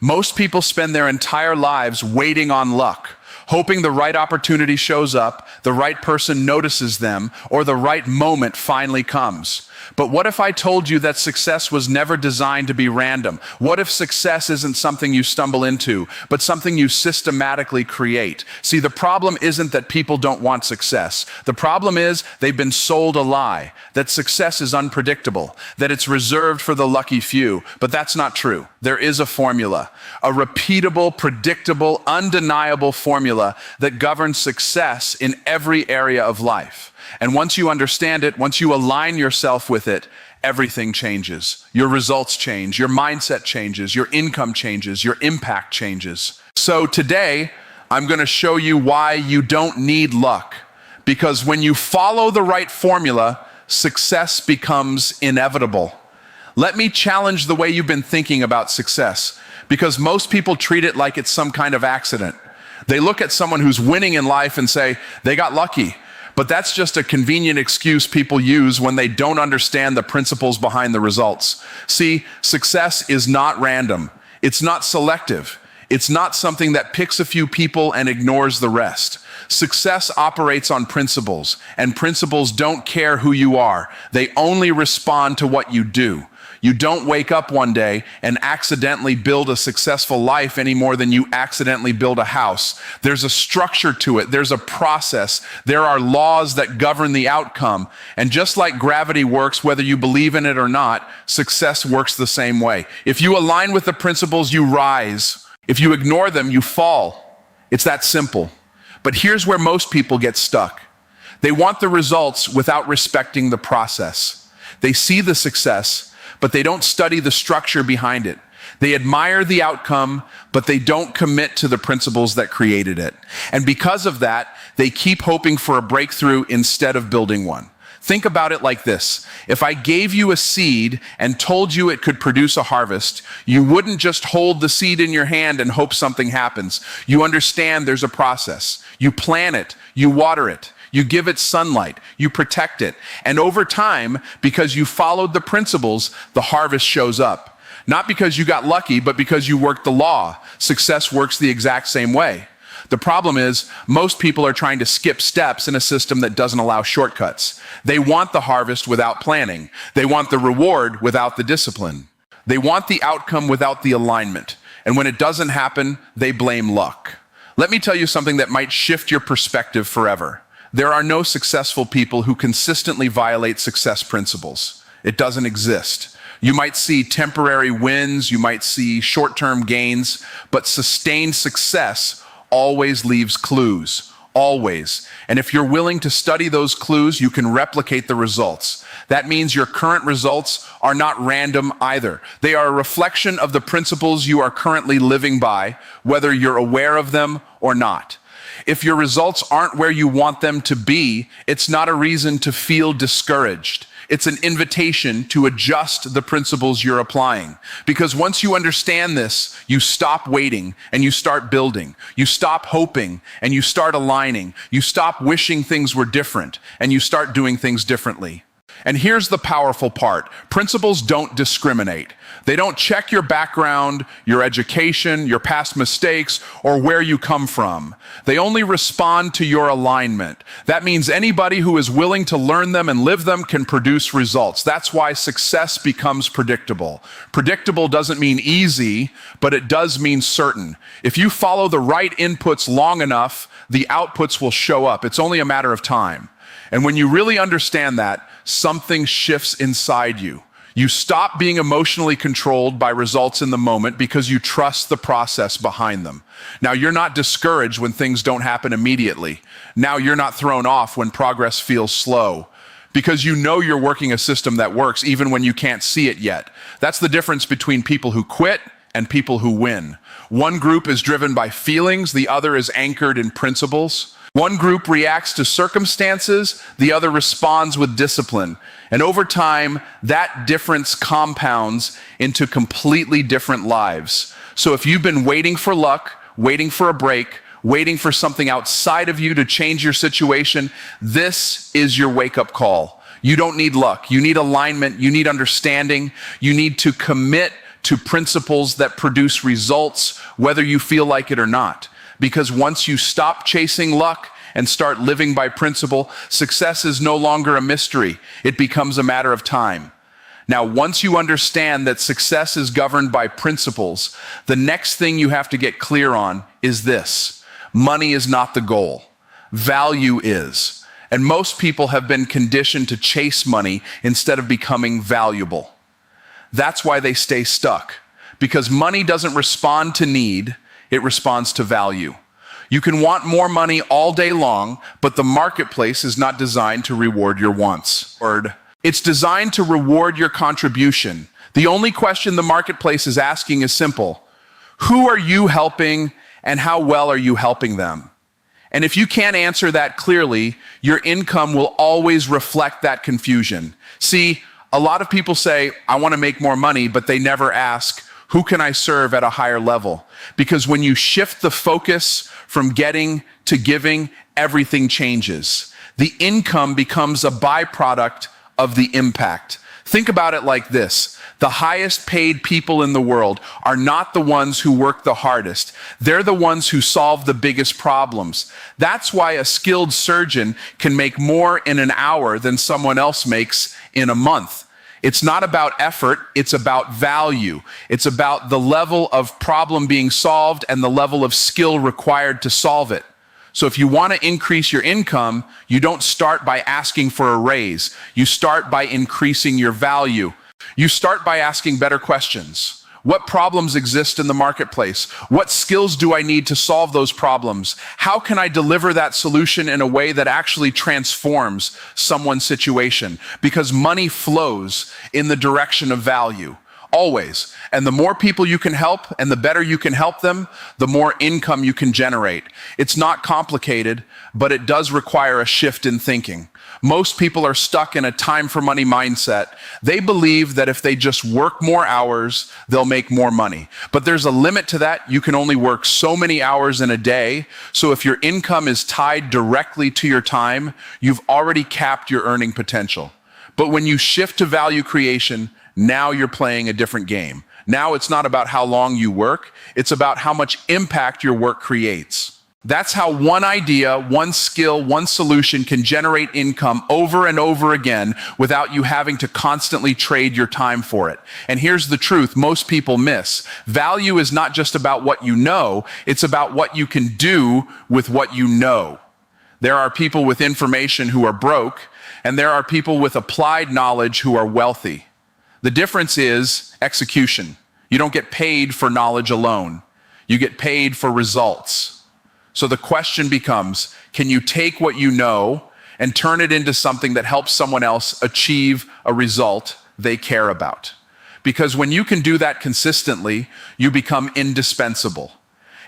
Most people spend their entire lives waiting on luck, hoping the right opportunity shows up, the right person notices them, or the right moment finally comes. But what if I told you that success was never designed to be random? What if success isn't something you stumble into, but something you systematically create? See, the problem isn't that people don't want success. The problem is they've been sold a lie, that success is unpredictable, that it's reserved for the lucky few. But that's not true. There is a formula, a repeatable, predictable, undeniable formula that governs success in every area of life. And once you understand it, once you align yourself with it, everything changes. Your results change, your mindset changes, your income changes, your impact changes. So today, I'm going to show you why you don't need luck. Because when you follow the right formula, success becomes inevitable. Let me challenge the way you've been thinking about success, because most people treat it like it's some kind of accident. They look at someone who's winning in life and say, they got lucky. But that's just a convenient excuse people use when they don't understand the principles behind the results. See, success is not random. It's not selective. It's not something that picks a few people and ignores the rest. Success operates on principles, and principles don't care who you are. They only respond to what you do. You don't wake up one day and accidentally build a successful life any more than you accidentally build a house. There's a structure to it. There's a process. There are laws that govern the outcome. And just like gravity works, whether you believe in it or not, success works the same way. If you align with the principles, you rise. If you ignore them, you fall. It's that simple. But here's where most people get stuck. They want the results without respecting the process. They see the success, but they don't study the structure behind it. They admire the outcome, but they don't commit to the principles that created it. And because of that, they keep hoping for a breakthrough instead of building one. Think about it like this. If I gave you a seed and told you it could produce a harvest, you wouldn't just hold the seed in your hand and hope something happens. You understand there's a process. You plant it, you water it. You give it sunlight, you protect it. And over time, because you followed the principles, the harvest shows up. Not because you got lucky, but because you worked the law. Success works the exact same way. The problem is, most people are trying to skip steps in a system that doesn't allow shortcuts. They want the harvest without planning. They want the reward without the discipline. They want the outcome without the alignment. And when it doesn't happen, they blame luck. Let me tell you something that might shift your perspective forever. There are no successful people who consistently violate success principles. It doesn't exist. You might see temporary wins, you might see short-term gains, but sustained success always leaves clues, always. And if you're willing to study those clues, you can replicate the results. That means your current results are not random either. They are a reflection of the principles you are currently living by, whether you're aware of them or not. If your results aren't where you want them to be, it's not a reason to feel discouraged. It's an invitation to adjust the principles you're applying. Because once you understand this, you stop waiting and you start building. You stop hoping and you start aligning. You stop wishing things were different and you start doing things differently. And here's the powerful part. Principles don't discriminate. They don't check your background, your education, your past mistakes, or where you come from. They only respond to your alignment. That means anybody who is willing to learn them and live them can produce results. That's why success becomes predictable. Predictable doesn't mean easy, but it does mean certain. If you follow the right inputs long enough, the outputs will show up. It's only a matter of time. And when you really understand that, something shifts inside you. You stop being emotionally controlled by results in the moment because you trust the process behind them. Now, you're not discouraged when things don't happen immediately. Now, you're not thrown off when progress feels slow because you know you're working a system that works even when you can't see it yet. That's the difference between people who quit and people who win. One group is driven by feelings, the other is anchored in principles. One group reacts to circumstances, the other responds with discipline. And over time, that difference compounds into completely different lives. So if you've been waiting for luck, waiting for a break, waiting for something outside of you to change your situation, this is your wake-up call. You don't need luck. You need alignment. You need understanding. You need to commit to principles that produce results, whether you feel like it or not. Because once you stop chasing luck and start living by principle, success is no longer a mystery. It becomes a matter of time. Now, once you understand that success is governed by principles, the next thing you have to get clear on is this: money is not the goal. Value is. And most people have been conditioned to chase money instead of becoming valuable. That's why they stay stuck. Because money doesn't respond to need, it responds to value. You can want more money all day long, but the marketplace is not designed to reward your wants. It's designed to reward your contribution. The only question the marketplace is asking is simple: who are you helping and how well are you helping them? And if you can't answer that clearly, your income will always reflect that confusion. See, a lot of people say, I want to make more money, but they never ask, who can I serve at a higher level? Because when you shift the focus from getting to giving, everything changes. The income becomes a byproduct of the impact. Think about it like this: the highest paid people in the world are not the ones who work the hardest. They're the ones who solve the biggest problems. That's why a skilled surgeon can make more in an hour than someone else makes in a month. It's not about effort, it's about value. It's about the level of problem being solved and the level of skill required to solve it. So if you want to increase your income, you don't start by asking for a raise. You start by increasing your value. You start by asking better questions. What problems exist in the marketplace? What skills do I need to solve those problems? How can I deliver that solution in a way that actually transforms someone's situation? Because money flows in the direction of value, always. And the more people you can help and the better you can help them, the more income you can generate. It's not complicated, but it does require a shift in thinking. Most people are stuck in a time for money mindset. They believe that if they just work more hours, they'll make more money. But there's a limit to that. You can only work so many hours in a day. So if your income is tied directly to your time, you've already capped your earning potential. But when you shift to value creation, now you're playing a different game. Now it's not about how long you work, it's about how much impact your work creates. That's how one idea, one skill, one solution can generate income over and over again without you having to constantly trade your time for it. And here's the truth most people miss. Value is not just about what you know, it's about what you can do with what you know. There are people with information who are broke, and there are people with applied knowledge who are wealthy. The difference is execution. You don't get paid for knowledge alone. You get paid for results. So the question becomes, can you take what you know and turn it into something that helps someone else achieve a result they care about? Because when you can do that consistently, you become indispensable.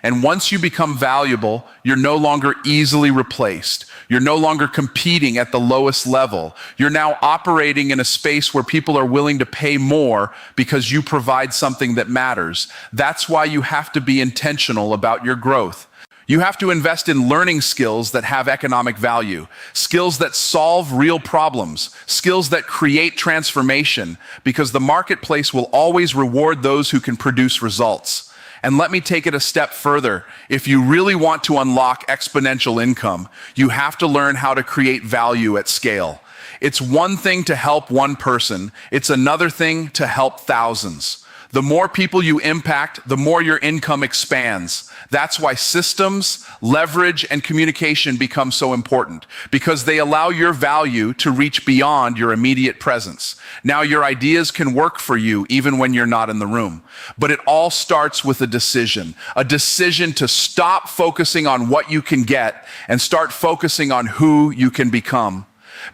And once you become valuable, you're no longer easily replaced. You're no longer competing at the lowest level. You're now operating in a space where people are willing to pay more because you provide something that matters. That's why you have to be intentional about your growth. You have to invest in learning skills that have economic value, skills that solve real problems, skills that create transformation, because the marketplace will always reward those who can produce results. And let me take it a step further. If you really want to unlock exponential income, you have to learn how to create value at scale. It's one thing to help one person. It's another thing to help thousands. The more people you impact, the more your income expands. That's why systems, leverage, and communication become so important, because they allow your value to reach beyond your immediate presence. Now your ideas can work for you even when you're not in the room. But it all starts with a decision to stop focusing on what you can get and start focusing on who you can become.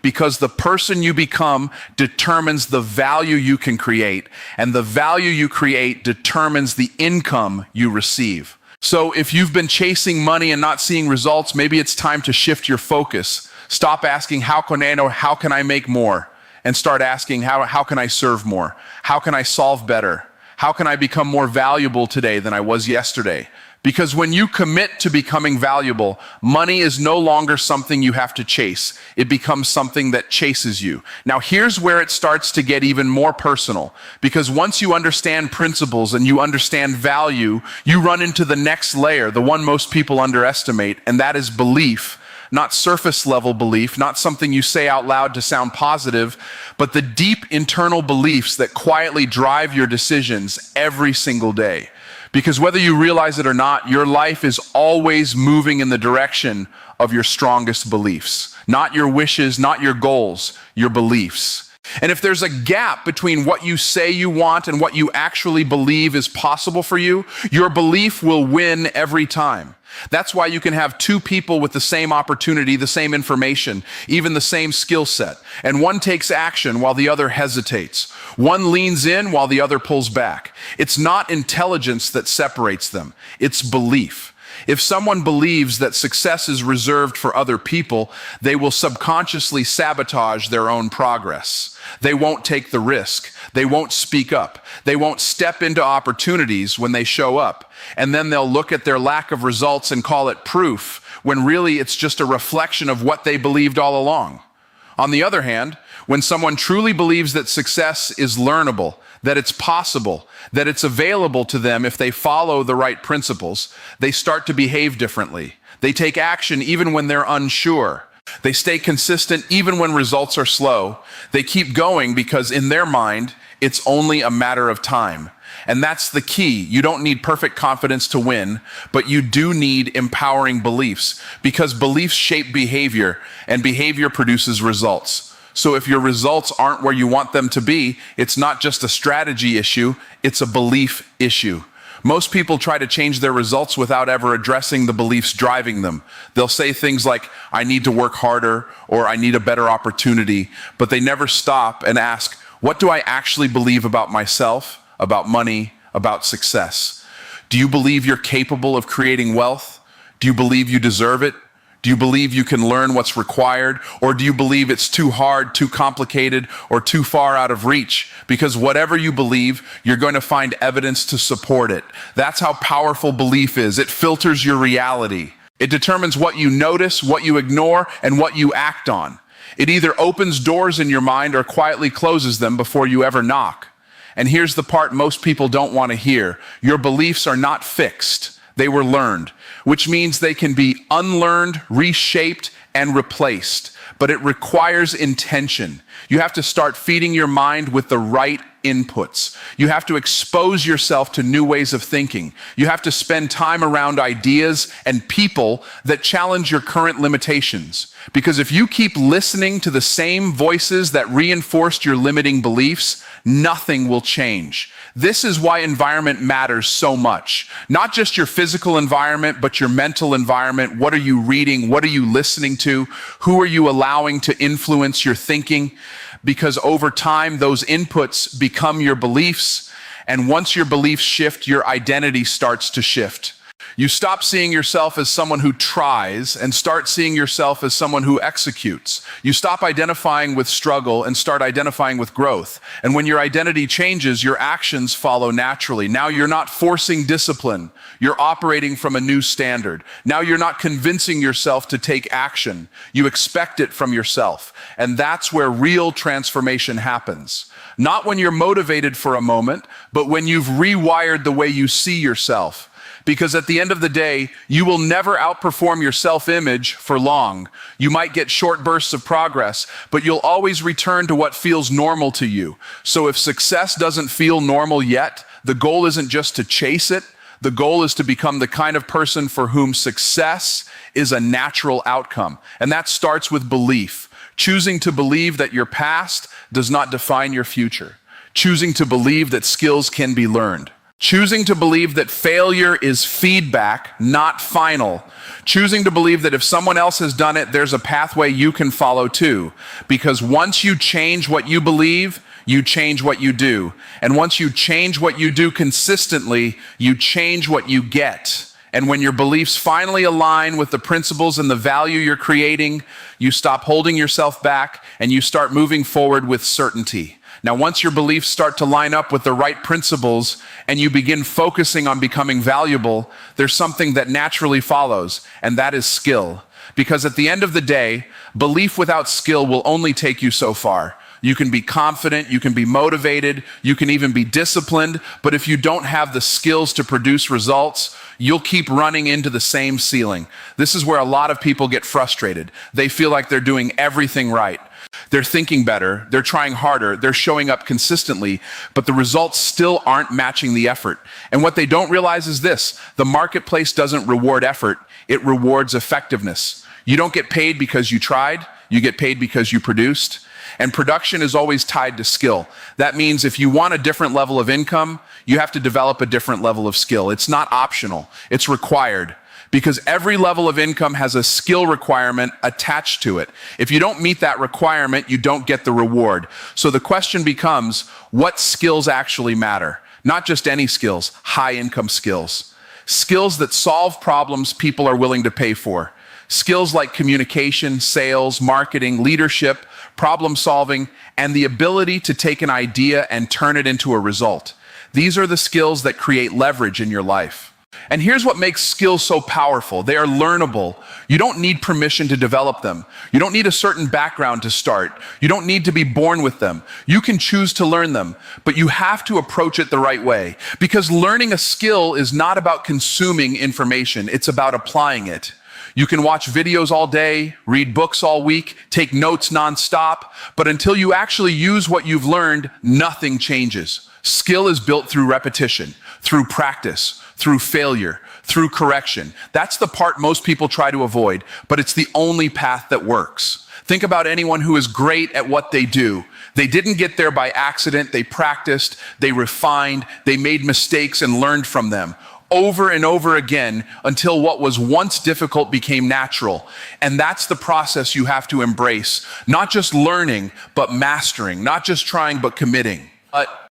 Because the person you become determines the value you can create, and the value you create determines the income you receive. So if you've been chasing money and not seeing results, maybe it's time to shift your focus. Stop asking, how can I make more? And start asking, how can I serve more? How can I solve better? How can I become more valuable today than I was yesterday? Because when you commit to becoming valuable, money is no longer something you have to chase. It becomes something that chases you. Now, here's where it starts to get even more personal. Because once you understand principles and you understand value, you run into the next layer, the one most people underestimate, and that is belief. Not surface level belief, not something you say out loud to sound positive, but the deep internal beliefs that quietly drive your decisions every single day. Because whether you realize it or not, your life is always moving in the direction of your strongest beliefs. Not your wishes, not your goals, your beliefs. And if there's a gap between what you say you want and what you actually believe is possible for you, your belief will win every time. That's why you can have two people with the same opportunity, the same information, even the same skill set. And one takes action while the other hesitates. One leans in while the other pulls back. It's not intelligence that separates them. It's belief. If someone believes that success is reserved for other people, they will subconsciously sabotage their own progress. They won't take the risk. They won't speak up. They won't step into opportunities when they show up. And then they'll look at their lack of results and call it proof, when really it's just a reflection of what they believed all along. On the other hand, when someone truly believes that success is learnable, that it's possible, that it's available to them if they follow the right principles, they start to behave differently. They take action even when they're unsure. They stay consistent even when results are slow. They keep going because in their mind, it's only a matter of time. And that's the key. You don't need perfect confidence to win, but you do need empowering beliefs, because beliefs shape behavior and behavior produces results. So if your results aren't where you want them to be, it's not just a strategy issue, it's a belief issue. Most people try to change their results without ever addressing the beliefs driving them. They'll say things like, I need to work harder, or I need a better opportunity, but they never stop and ask, what do I actually believe about myself, about money, about success? Do you believe you're capable of creating wealth? Do you believe you deserve it? Do you believe you can learn what's required? Or do you believe it's too hard, too complicated, or too far out of reach? Because whatever you believe, you're going to find evidence to support it. That's how powerful belief is. It filters your reality. It determines what you notice, what you ignore, and what you act on. It either opens doors in your mind or quietly closes them before you ever knock. And here's the part most people don't want to hear. Your beliefs are not fixed. They were learned, which means they can be unlearned, reshaped, and replaced. But it requires intention. You have to start feeding your mind with the right inputs. You have to expose yourself to new ways of thinking. You have to spend time around ideas and people that challenge your current limitations. Because if you keep listening to the same voices that reinforced your limiting beliefs, nothing will change. This is why environment matters so much. Not just your physical environment, but your mental environment. What are you reading? What are you listening to? Who are you allowing to influence your thinking? Because over time, those inputs become your beliefs. And once your beliefs shift, your identity starts to shift. You stop seeing yourself as someone who tries and start seeing yourself as someone who executes. You stop identifying with struggle and start identifying with growth. And when your identity changes, your actions follow naturally. Now you're not forcing discipline. You're operating from a new standard. Now you're not convincing yourself to take action. You expect it from yourself. And that's where real transformation happens. Not when you're motivated for a moment, but when you've rewired the way you see yourself. Because at the end of the day, you will never outperform your self-image for long. You might get short bursts of progress, but you'll always return to what feels normal to you. So if success doesn't feel normal yet, the goal isn't just to chase it. The goal is to become the kind of person for whom success is a natural outcome. And that starts with belief. Choosing to believe that your past does not define your future. Choosing to believe that skills can be learned. Choosing to believe that failure is feedback, not final. Choosing to believe that if someone else has done it, there's a pathway you can follow too. Because once you change what you believe, you change what you do. And once you change what you do consistently, you change what you get. And when your beliefs finally align with the principles and the value you're creating, you stop holding yourself back and you start moving forward with certainty. Now, once your beliefs start to line up with the right principles and you begin focusing on becoming valuable, there's something that naturally follows, and that is skill. Because at the end of the day, belief without skill will only take you so far. You can be confident, you can be motivated, you can even be disciplined, but if you don't have the skills to produce results, you'll keep running into the same ceiling. This is where a lot of people get frustrated. They feel like they're doing everything right. They're thinking better, they're trying harder, they're showing up consistently, but the results still aren't matching the effort. And what they don't realize is this: the marketplace doesn't reward effort, it rewards effectiveness. You don't get paid because you tried, you get paid because you produced. And production is always tied to skill. That means if you want a different level of income, you have to develop a different level of skill. It's not optional, it's required. Because every level of income has a skill requirement attached to it. If you don't meet that requirement, you don't get the reward. So the question becomes, what skills actually matter? Not just any skills, high income skills. Skills that solve problems people are willing to pay for. Skills like communication, sales, marketing, leadership, problem solving, and the ability to take an idea and turn it into a result. These are the skills that create leverage in your life. And here's what makes skills so powerful. They are learnable. You don't need permission to develop them. You don't need a certain background to start. You don't need to be born with them. You can choose to learn them, but you have to approach it the right way. Because learning a skill is not about consuming information, it's about applying it. You can watch videos all day, read books all week, take notes nonstop, but until you actually use what you've learned, nothing changes. Skill is built through repetition, through practice, through failure, through correction. That's the part most people try to avoid, but it's the only path that works. Think about anyone who is great at what they do. They didn't get there by accident. They practiced, they refined, they made mistakes and learned from them over and over again until what was once difficult became natural. And that's the process you have to embrace. Not just learning, but mastering. Not just trying, but committing.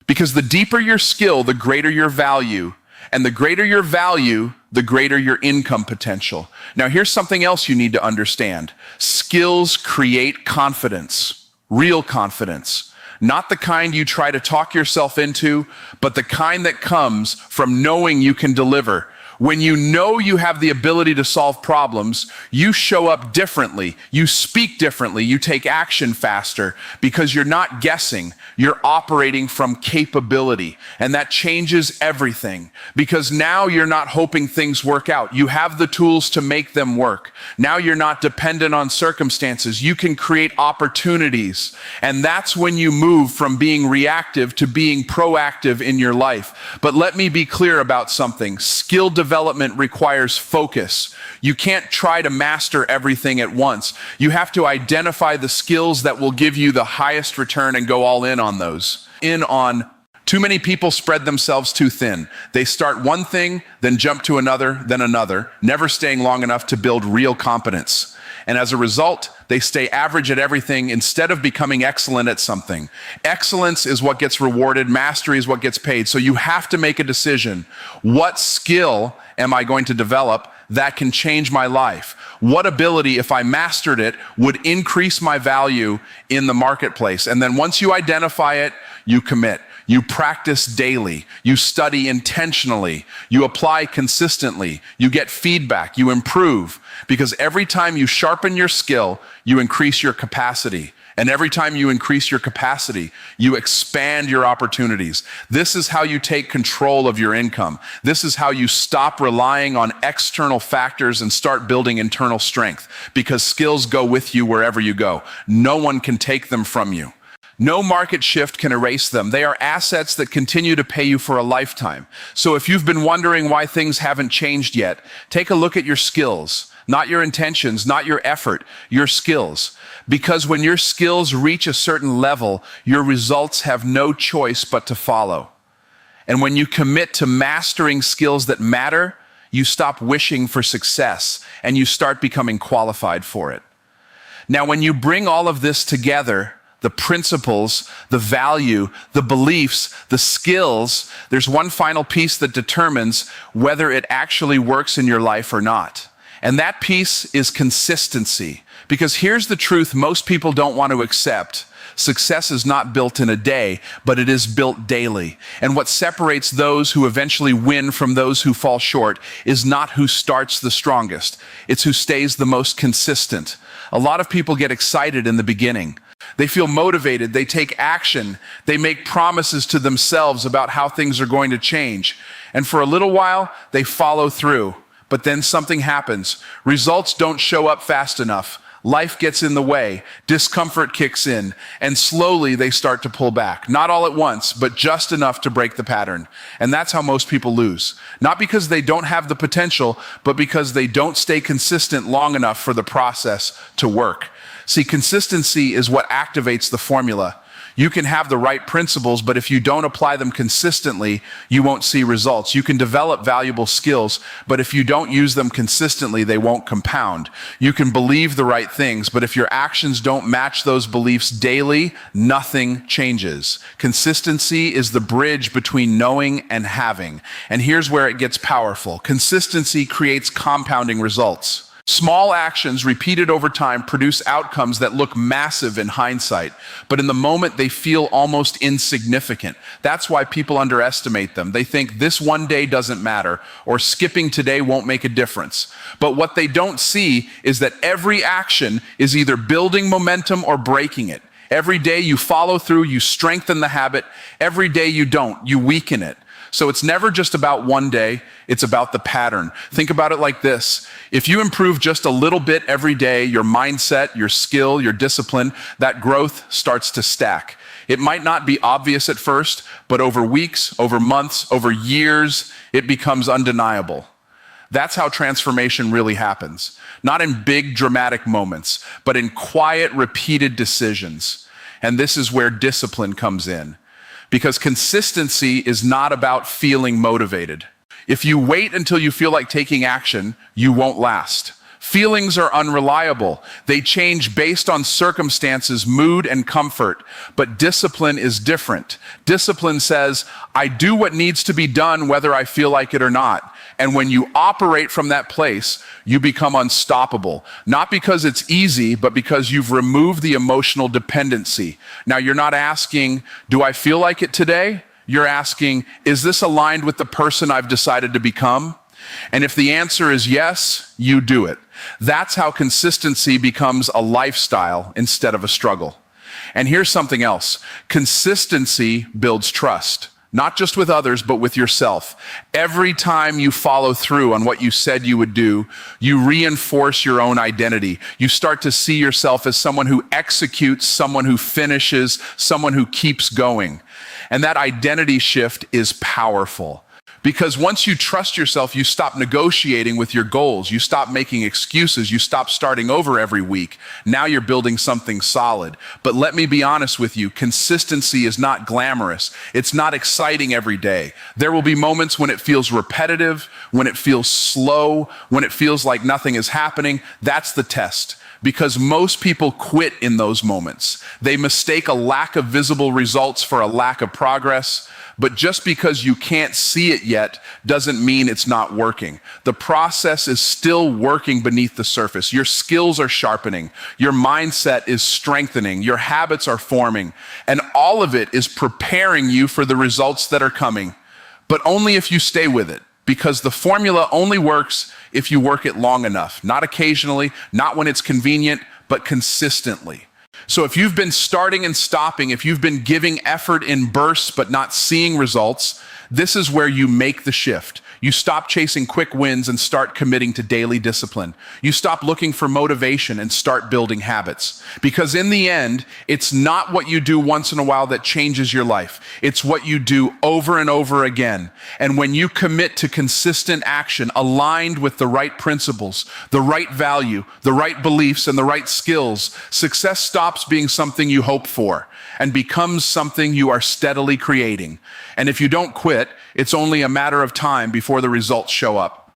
Because the deeper your skill, the greater your value. And the greater your value, the greater your income potential. Now, here's something else you need to understand. Skills create confidence, real confidence. Not the kind you try to talk yourself into, but the kind that comes from knowing you can deliver. When you know you have the ability to solve problems, you show up differently, you speak differently, you take action faster because you're not guessing, you're operating from capability. And that changes everything because now you're not hoping things work out. You have the tools to make them work. Now you're not dependent on circumstances. You can create opportunities. And that's when you move from being reactive to being proactive in your life. But let me be clear about something. Skill development requires focus. You can't try to master everything at once. You have to identify the skills that will give you the highest return and go all in on those. Too many people spread themselves too thin. They start one thing, then jump to another, then another, never staying long enough to build real competence. And as a result, they stay average at everything instead of becoming excellent at something. Excellence is what gets rewarded. Mastery is what gets paid. So you have to make a decision. What skill am I going to develop that can change my life? What ability, if I mastered it, would increase my value in the marketplace? And then once you identify it, you commit. You practice daily, you study intentionally, you apply consistently, you get feedback, you improve. Because every time you sharpen your skill, you increase your capacity. And every time you increase your capacity, you expand your opportunities. This is how you take control of your income. This is how you stop relying on external factors and start building internal strength. Because skills go with you wherever you go. No one can take them from you. No market shift can erase them. They are assets that continue to pay you for a lifetime. So if you've been wondering why things haven't changed yet, take a look at your skills, not your intentions, not your effort, your skills. Because when your skills reach a certain level, your results have no choice but to follow. And when you commit to mastering skills that matter, you stop wishing for success and you start becoming qualified for it. Now, when you bring all of this together, the principles, the value, the beliefs, the skills, there's one final piece that determines whether it actually works in your life or not. And that piece is consistency. Because here's the truth most people don't want to accept. Success is not built in a day, but it is built daily. And what separates those who eventually win from those who fall short is not who starts the strongest. It's who stays the most consistent. A lot of people get excited in the beginning. They feel motivated, they take action, they make promises to themselves about how things are going to change. And for a little while, they follow through. But then something happens. Results don't show up fast enough. Life gets in the way, discomfort kicks in, and slowly they start to pull back. Not all at once, but just enough to break the pattern. And that's how most people lose. Not because they don't have the potential, but because they don't stay consistent long enough for the process to work. See, consistency is what activates the formula. You can have the right principles, but if you don't apply them consistently, you won't see results. You can develop valuable skills, but if you don't use them consistently, they won't compound. You can believe the right things, but if your actions don't match those beliefs daily, nothing changes. Consistency is the bridge between knowing and having. And here's where it gets powerful. Consistency creates compounding results. Small actions repeated over time produce outcomes that look massive in hindsight, but in the moment they feel almost insignificant. That's why people underestimate them. They think this one day doesn't matter, or skipping today won't make a difference. But what they don't see is that every action is either building momentum or breaking it. Every day you follow through, you strengthen the habit. Every day you don't, you weaken it. So it's never just about one day, it's about the pattern. Think about it like this. If you improve just a little bit every day, your mindset, your skill, your discipline, that growth starts to stack. It might not be obvious at first, but over weeks, over months, over years, it becomes undeniable. That's how transformation really happens. Not in big dramatic moments, but in quiet, repeated decisions. And this is where discipline comes in. Because consistency is not about feeling motivated. If you wait until you feel like taking action, you won't last. Feelings are unreliable. They change based on circumstances, mood, and comfort. But discipline is different. Discipline says, I do what needs to be done whether I feel like it or not. And when you operate from that place, you become unstoppable. Not because it's easy, but because you've removed the emotional dependency. Now, you're not asking, do I feel like it today? You're asking, is this aligned with the person I've decided to become? And if the answer is yes, you do it. That's how consistency becomes a lifestyle instead of a struggle. And here's something else. Consistency builds trust. Not just with others, but with yourself. Every time you follow through on what you said you would do, you reinforce your own identity. You start to see yourself as someone who executes, someone who finishes, someone who keeps going. And that identity shift is powerful. Because once you trust yourself, you stop negotiating with your goals. You stop making excuses. You stop starting over every week. Now you're building something solid. But let me be honest with you, consistency is not glamorous. It's not exciting every day. There will be moments when it feels repetitive, when it feels slow, when it feels like nothing is happening. That's the test. Because most people quit in those moments. They mistake a lack of visible results for a lack of progress. But just because you can't see it yet doesn't mean it's not working. The process is still working beneath the surface. Your skills are sharpening. Your mindset is strengthening. Your habits are forming. And all of it is preparing you for the results that are coming. But only if you stay with it. Because the formula only works if you work it long enough. Not occasionally, not when it's convenient, but consistently. So if you've been starting and stopping, if you've been giving effort in bursts but not seeing results, this is where you make the shift. You stop chasing quick wins and start committing to daily discipline. You stop looking for motivation and start building habits. Because in the end, it's not what you do once in a while that changes your life. It's what you do over and over again. And when you commit to consistent action aligned with the right principles, the right value, the right beliefs, and the right skills, success stops being something you hope for and becomes something you are steadily creating. And if you don't quit, it's only a matter of time before the results show up.